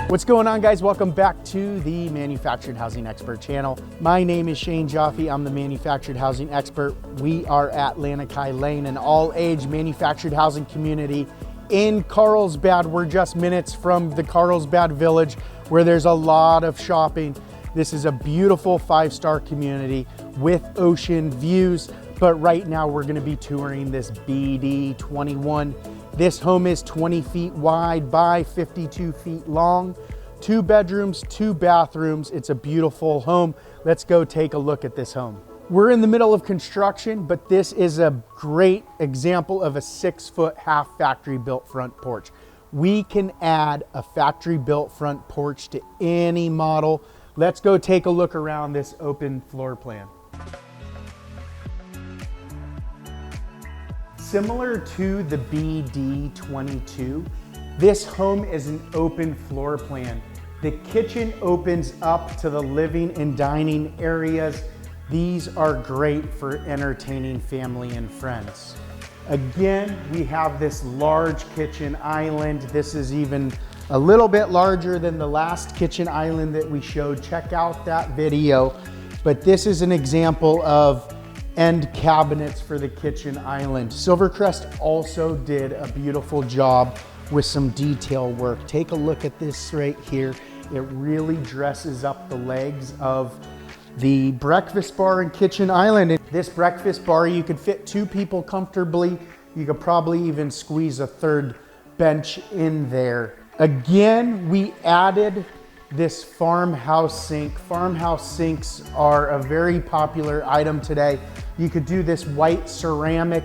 What's going on, guys? Welcome back to the Manufactured Housing Expert channel. My name is Shane Jaffe. I'm the Manufactured Housing Expert. We are at Lanikai Lane, an all-age manufactured housing community in Carlsbad. We're just minutes from the Carlsbad village where there's a lot of shopping. This is a beautiful 5-star community with ocean views, but right now we're gonna be touring this BD 21. This home is 20 feet wide by 52 feet long, 2 bedrooms, 2 bathrooms. It's a beautiful home. Let's go take a look at this home. We're in the middle of construction, but this is a great example of a 6-foot half factory built front porch. We can add a factory built front porch to any model. Let's go take a look around this open floor plan. Similar to the BD 22, this home is an open floor plan. The kitchen opens up to the living and dining areas. These are great for entertaining family and friends. Again, we have this large kitchen island. This is even a little bit larger than the last kitchen island that we showed. Check out that video. But this is an example of end cabinets for the kitchen island. Silvercrest also did a beautiful job with some detail work. Take a look at this right here. It really dresses up the legs of the breakfast bar and kitchen island. This breakfast bar, you could fit 2 people comfortably. You could probably even squeeze a 3rd bench in there. Again, we added this farmhouse sink. Farmhouse sinks are a very popular item today. You could do this white ceramic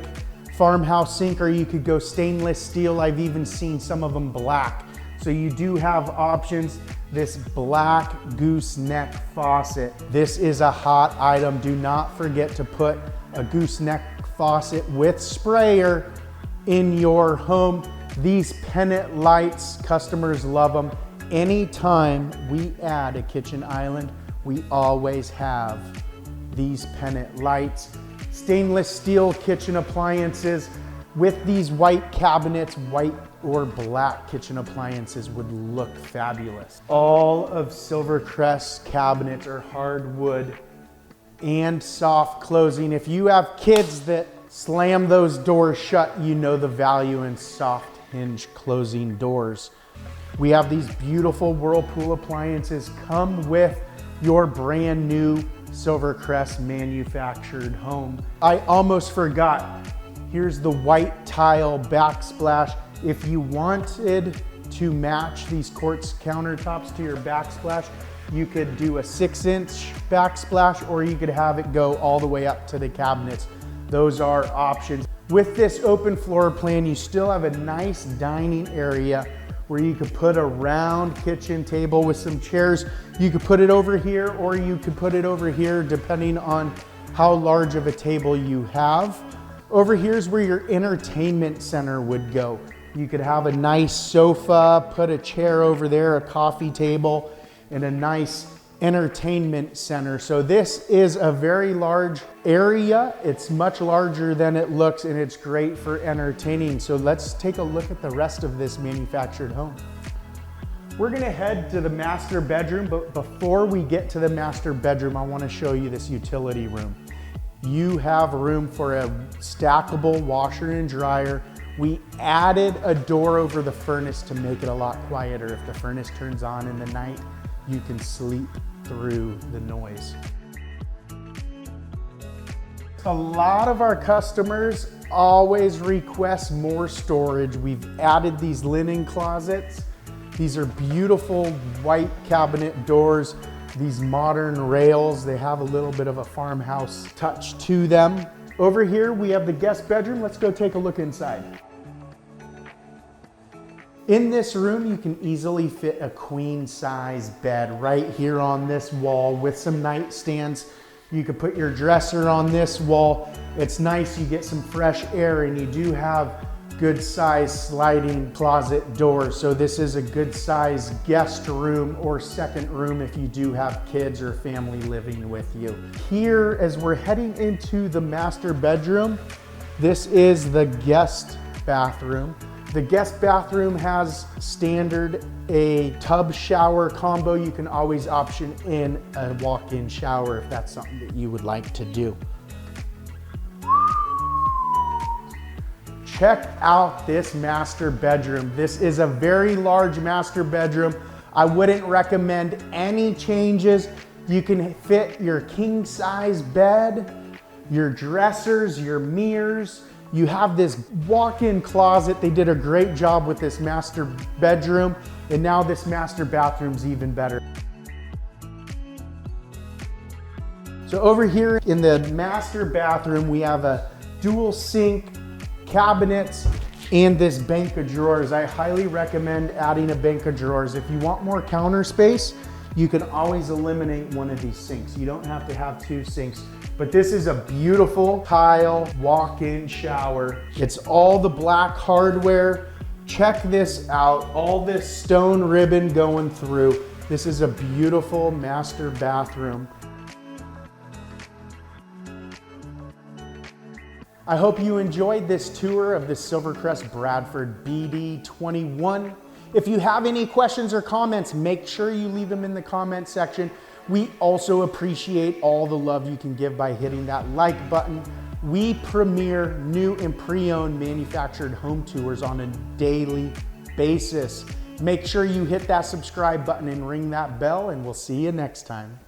farmhouse sink, or you could go stainless steel. I've even seen some of them black. So you do have options. This black gooseneck faucet. This is a hot item. Do not forget to put a gooseneck faucet with sprayer in your home. These pennant lights, customers love them. Anytime we add a kitchen island, we always have these pennant lights. Stainless steel kitchen appliances with these white cabinets. White or black kitchen appliances would look fabulous. All of Silvercrest's cabinets are hardwood and soft closing. If you have kids that slam those doors shut, you know the value in soft hinge closing doors. We have these beautiful Whirlpool appliances come with your brand new Silvercrest manufactured home. I almost forgot. Here's the white tile backsplash. If you wanted to match these quartz countertops to your backsplash, you could do a 6-inch backsplash, or you could have it go all the way up to the cabinets. Those are options. With this open floor plan, you still have a nice dining area where you could put a round kitchen table with some chairs. You could put it over here, or you could put it over here, depending on how large of a table you have. Over here is where your entertainment center would go. You could have a nice sofa, put a chair over there, a coffee table, and a nice entertainment center. So this is a very large area. It's much larger than it looks, and it's great for entertaining. So let's take a look at the rest of this manufactured home. We're gonna head to the master bedroom, but before we get to the master bedroom, I wanna show you this utility room. You have room for a stackable washer and dryer. We added a door over the furnace to make it a lot quieter. If the furnace turns on in the night, you can sleep through the noise. A lot of our customers always request more storage. We've added these linen closets. These are beautiful white cabinet doors. These modern rails, they have a little bit of a farmhouse touch to them. Over here, we have the guest bedroom. Let's go take a look inside. In this room, you can easily fit a queen size bed right here on this wall with some nightstands. You could put your dresser on this wall. It's nice, you get some fresh air, and you do have good size sliding closet doors. So this is a good size guest room or second room if you do have kids or family living with you. Here, as we're heading into the master bedroom, this is the guest bathroom. The guest bathroom has standard a tub shower combo. You can always option in a walk-in shower if that's something that you would like to do. Check out this master bedroom. This is a very large master bedroom. I wouldn't recommend any changes. You can fit your king size bed, your dressers, your mirrors. You have this walk-in closet. They did a great job with this master bedroom, and now this master bathroom's even better. So over here in the master bathroom, we have a dual sink, cabinets, and this bank of drawers. I highly recommend adding a bank of drawers. If you want more counter space, you can always eliminate one of these sinks. You don't have to have two sinks, but this is a beautiful tile walk-in shower. It's all the black hardware. Check this out, all this stone ribbon going through. This is a beautiful master bathroom. I hope you enjoyed this tour of the Silvercrest Bradford BD 21. If you have any questions or comments, make sure you leave them in the comment section. We also appreciate all the love you can give by hitting that like button. We premiere new and pre-owned manufactured home tours on a daily basis. Make sure you hit that subscribe button and ring that bell, and we'll see you next time.